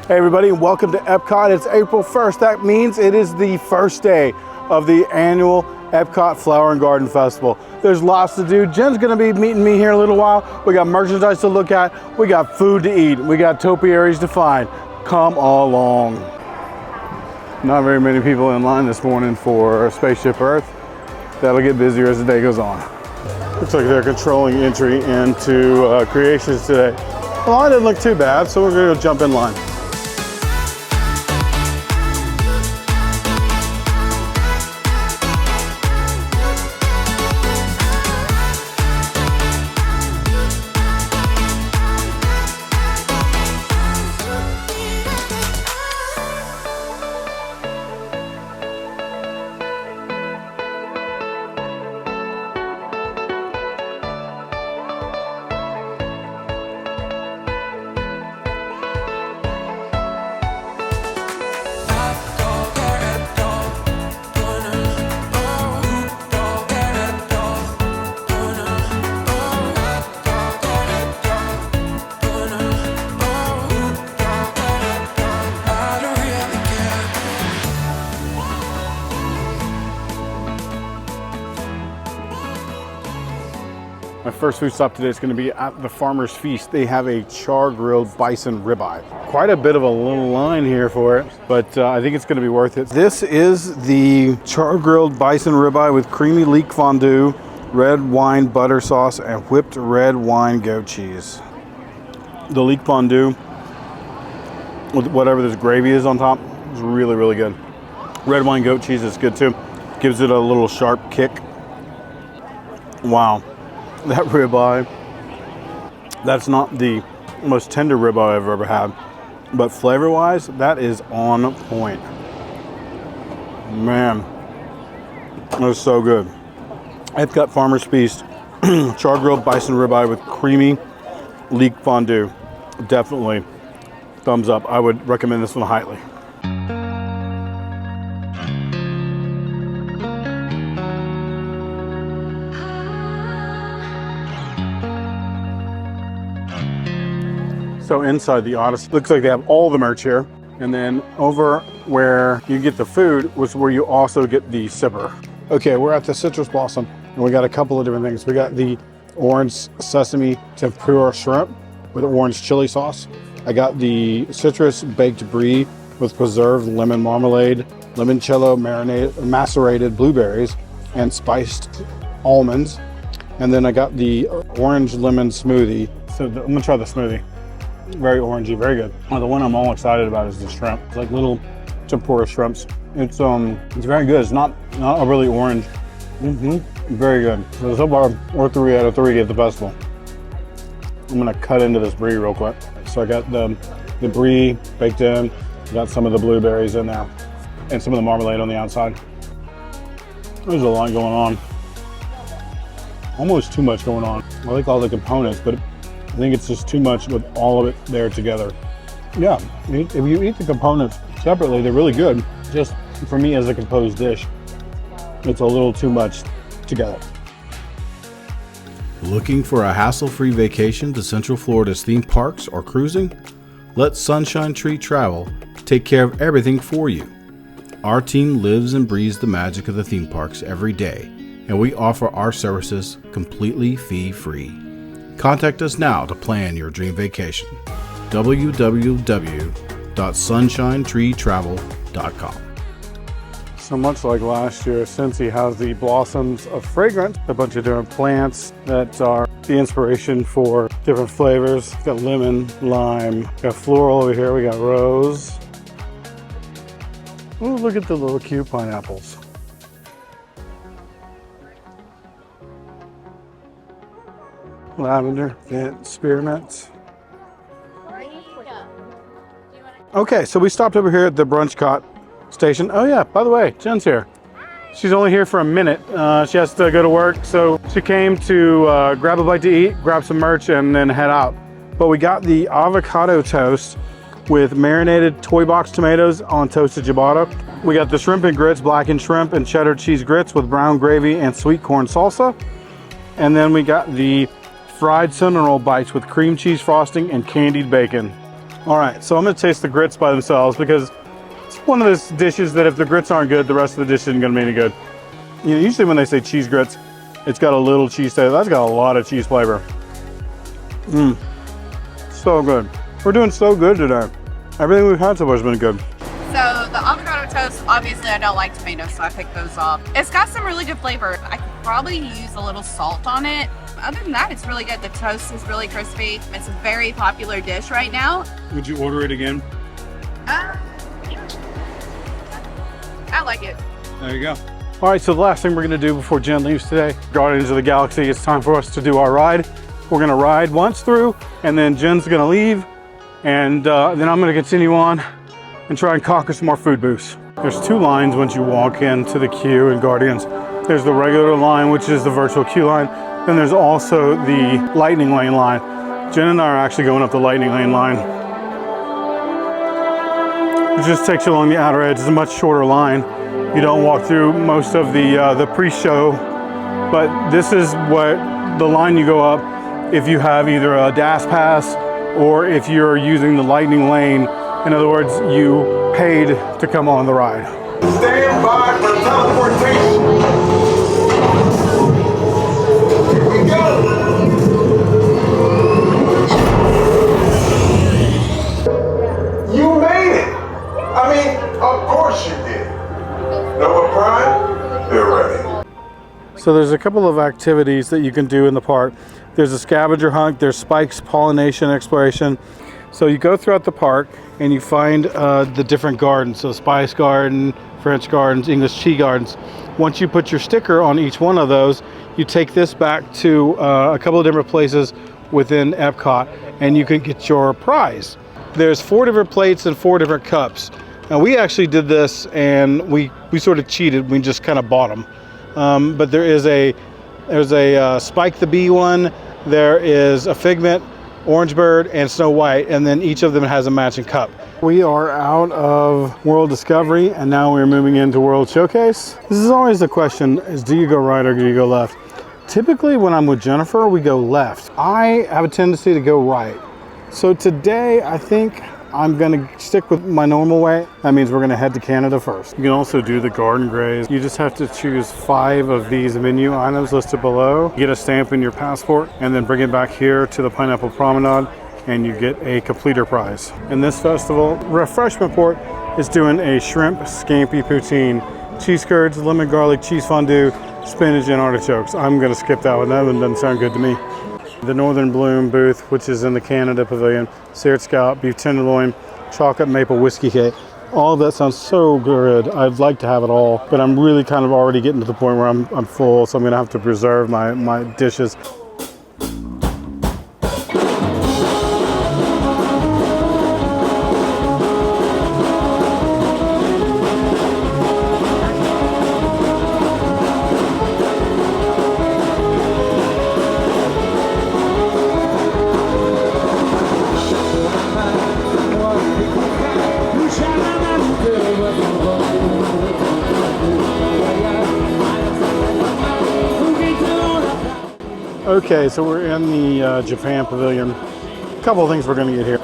Hey everybody, and welcome to Epcot. It's April 1st. That means it is the first day of the annual Epcot Flower and Garden Festival. There's lots to do. Jen's gonna be meeting me here in a little while. We got merchandise to look at. We got food to eat. We got topiaries to find. Come along. Not very many people in line this morning for Spaceship Earth. That'll get busier as the day goes on. Looks like they're controlling entry into Creations today. The line didn't look too bad, so we're gonna go jump in line. My first food stop today is going to be at the Farmer's Feast. They have a char-grilled bison ribeye. Quite a bit of a little line here for it, but I think it's going to be worth it. This is the char-grilled bison ribeye with creamy leek fondue, red wine butter sauce, and whipped red wine goat cheese. The leek fondue with whatever this gravy is on top is really, really good. Red wine goat cheese is good too. Gives it a little sharp kick. Wow. That ribeye, that's not the most tender ribeye I've ever had, but flavor-wise, that is on point. Man, that was so good. Epcot Farmer's Feast, char-grilled bison ribeye with creamy leek fondue. Definitely thumbs up. I would recommend this one highly. So inside the Odyssey, looks like they have all the merch here. And then over where you get the food was where you also get the sipper. Okay, we're at the Citrus Blossom, and we got a couple of different things. We got the orange sesame tempura shrimp with orange chili sauce. I got the citrus baked brie with preserved lemon marmalade, limoncello macerated blueberries, and spiced almonds. And then I got the orange lemon smoothie. So I'm gonna try the smoothie. Very orangey, very good. The one I'm all excited about is the shrimp. It's like little tempura shrimps. It's very good. It's not a really orange. Very good. So far, we're 3 out of 3 at the festival. I'm gonna cut into this brie real quick. So I got the brie baked in. Got some of the blueberries in there, and some of the marmalade on the outside. There's a lot going on. Almost too much going on. I like all the components, but I think it's just too much with all of it there together. Yeah, if you eat the components separately, they're really good. Just for me as a composed dish, it's a little too much together. Looking for a hassle-free vacation to Central Florida's theme parks or cruising? Let Sunshine Tree Travel take care of everything for you. Our team lives and breathes the magic of the theme parks every day, and we offer our services completely fee-free. Contact us now to plan your dream vacation. www.sunshinetreetravel.com. So much like last year, Cincy has the Blossoms of Fragrance, a bunch of different plants that are the inspiration for different flavors. We've got lemon, lime, got floral over here, we got rose. Ooh, look at the little cute pineapples. Lavender, and spearmint. Okay, so we stopped over here at the Brunch station. Oh yeah, by the way, Jen's here. She's only here for a minute. She has to go to work, so she came to grab a bite to eat, grab some merch, and then head out. But we got the avocado toast with marinated toy box tomatoes on toasted ciabatta. We got the shrimp and grits, blackened shrimp and cheddar cheese grits with brown gravy and sweet corn salsa. And then we got the fried cinnamon roll bites with cream cheese frosting and candied bacon. All right, so I'm gonna taste the grits by themselves because it's one of those dishes that if the grits aren't good, the rest of the dish isn't gonna be any good. You know, usually when they say cheese grits, it's got a little cheese taste. That's got a lot of cheese flavor. So good. We're doing so good today. Everything we've had so far has been good. So the avocado toast, obviously I don't like tomatoes, so I picked those off. It's got some really good flavor. I could probably use a little salt on it. Other than that, it's really good. The toast is really crispy. It's a very popular dish right now. Would you order it again? Yeah. I like it. There you go. All right, so the last thing we're gonna do before Jen leaves today, Guardians of the Galaxy, it's time for us to do our ride. We're gonna ride once through, and then Jen's gonna leave, and then I'm gonna continue on and try and conquer some more food booths. There's two lines once you walk into the queue in Guardians. There's the regular line, which is the virtual queue line. Then there's also the lightning lane line. Jen and I are actually going up the lightning lane line. It just takes you along the outer edge. It's a much shorter line. You don't walk through most of the pre-show, but this is what the line you go up if you have either a DAS pass or if you're using the lightning lane. In other words, you paid to come on the ride. Stand by for teleportation. Here we go. You made it. I mean, of course you did. Noah Prime, they're ready. So there's a couple of activities that you can do in the park. There's a scavenger hunt, there's spikes, pollination, exploration. So you go throughout the park and you find the different gardens. So Spice Garden, French Gardens, English Tea Gardens. Once you put your sticker on each one of those, you take this back to a couple of different places within Epcot and you can get your prize. There's 4 different plates and 4 different cups. Now we actually did this and we sort of cheated. We just kind of bought them. But there's a Spike the Bee one. There is a Figment, Orange Bird, and Snow White, and then each of them has a matching cup. We are out of World Discovery, and now we're moving into World Showcase. This is always the question, is do you go right or do you go left? Typically when I'm with Jennifer, we go left. I have a tendency to go right. So today, I think I'm gonna stick with my normal way. That means we're gonna head to Canada first. You can also do the garden graze. You just have to choose 5 of these menu items listed below. Get a stamp in your passport and then bring it back here to the Pineapple Promenade and you get a completer prize. In this festival, Refreshment Port is doing a shrimp scampi poutine, cheese curds, lemon garlic cheese fondue, spinach and artichokes. I'm gonna skip that one. That one doesn't sound good to me. The Northern Bloom booth, which is in the Canada Pavilion, seared scallop, beef tenderloin, chocolate maple whiskey cake. All of that sounds so good. I'd like to have it all, but I'm really kind of already getting to the point where I'm full, so I'm gonna have to preserve my dishes. Okay, so we're in the Japan Pavilion. A couple of things we're gonna get here.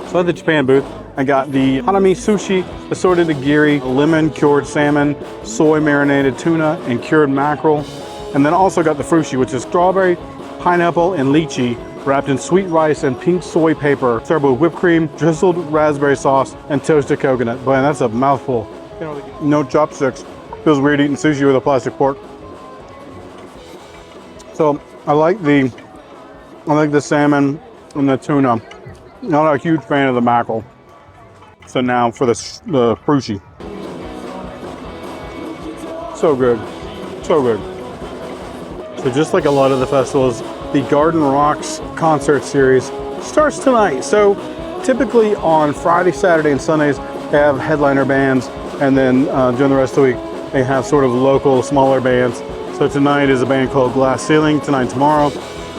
So at the Japan booth, I got the hanami sushi, assorted nigiri, lemon cured salmon, soy marinated tuna, and cured mackerel. And then also got the frushi, which is strawberry, pineapple, and lychee, wrapped in sweet rice and pink soy paper, served with whipped cream, drizzled raspberry sauce, and toasted coconut. Boy, that's a mouthful. No chopsticks. Feels weird eating sushi with a plastic fork. So I like the salmon and the tuna. Not a huge fan of the mackerel. So now for the frushi. So good, so good. So just like a lot of the festivals, the Garden Rocks concert series starts tonight. So typically on Friday, Saturday, and Sundays, they have headliner bands, and then during the rest of the week, they have sort of local, smaller bands. So tonight is a band called Glass Ceiling, tonight and tomorrow.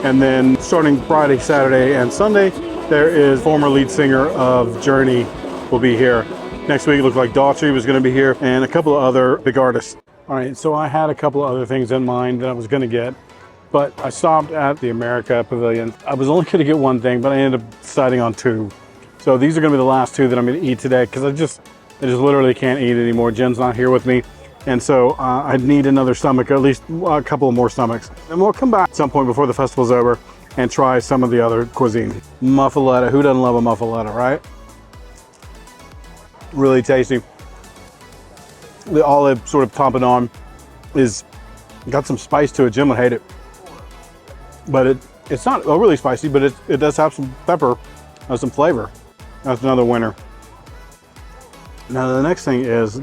And then starting Friday, Saturday, and Sunday, there is former lead singer of Journey will be here. Next week it looked like Daughtry was gonna be here and a couple of other big artists. All right, so I had a couple of other things in mind that I was gonna get, but I stopped at the America Pavilion. I was only gonna get one thing, but I ended up deciding on 2. So these are gonna be the last two that I'm gonna eat today because I just literally can't eat anymore. Jen's not here with me. And so I need another stomach, or at least a couple of more stomachs. And we'll come back at some point before the festival's over and try some of the other cuisine. Muffaletta, who doesn't love a muffaletta, right? Really tasty. The olive sort of pompano is got some spice to it. Jim would hate it. But it's not overly spicy, but it does have some pepper, some flavor. That's another winner. Now the next thing is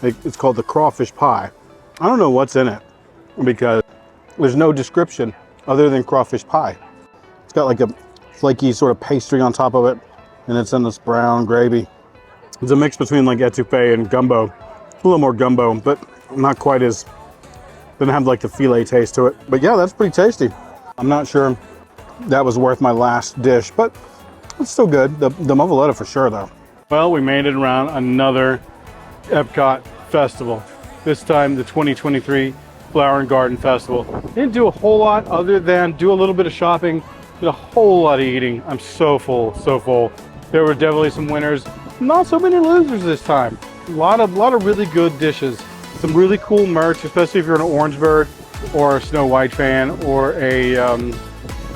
it's called the crawfish pie. I don't know what's in it because there's no description other than crawfish pie. It's got like a flaky sort of pastry on top of it, and it's in this brown gravy. It's a mix between like etouffee and gumbo. It's a little more gumbo, but not quite as, doesn't have like the filet taste to it. But yeah, that's pretty tasty. I'm not sure that was worth my last dish, but it's still good. The muffaletta for sure though. Well, we made it around another Epcot festival. This time the 2023 Flower and Garden Festival. Didn't do a whole lot other than do a little bit of shopping, did a whole lot of eating. I'm so full, so full. There were definitely some winners, not so many losers this time. A lot of really good dishes. Some really cool merch, especially if you're an Orange Bird or a Snow White fan or a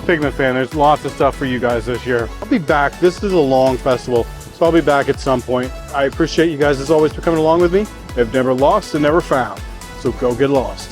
Figment fan. There's lots of stuff for you guys this year. I'll be back. This is a long festival, so I'll be back at some point. I appreciate you guys as always for coming along with me. I've never lost and never found, so go get lost.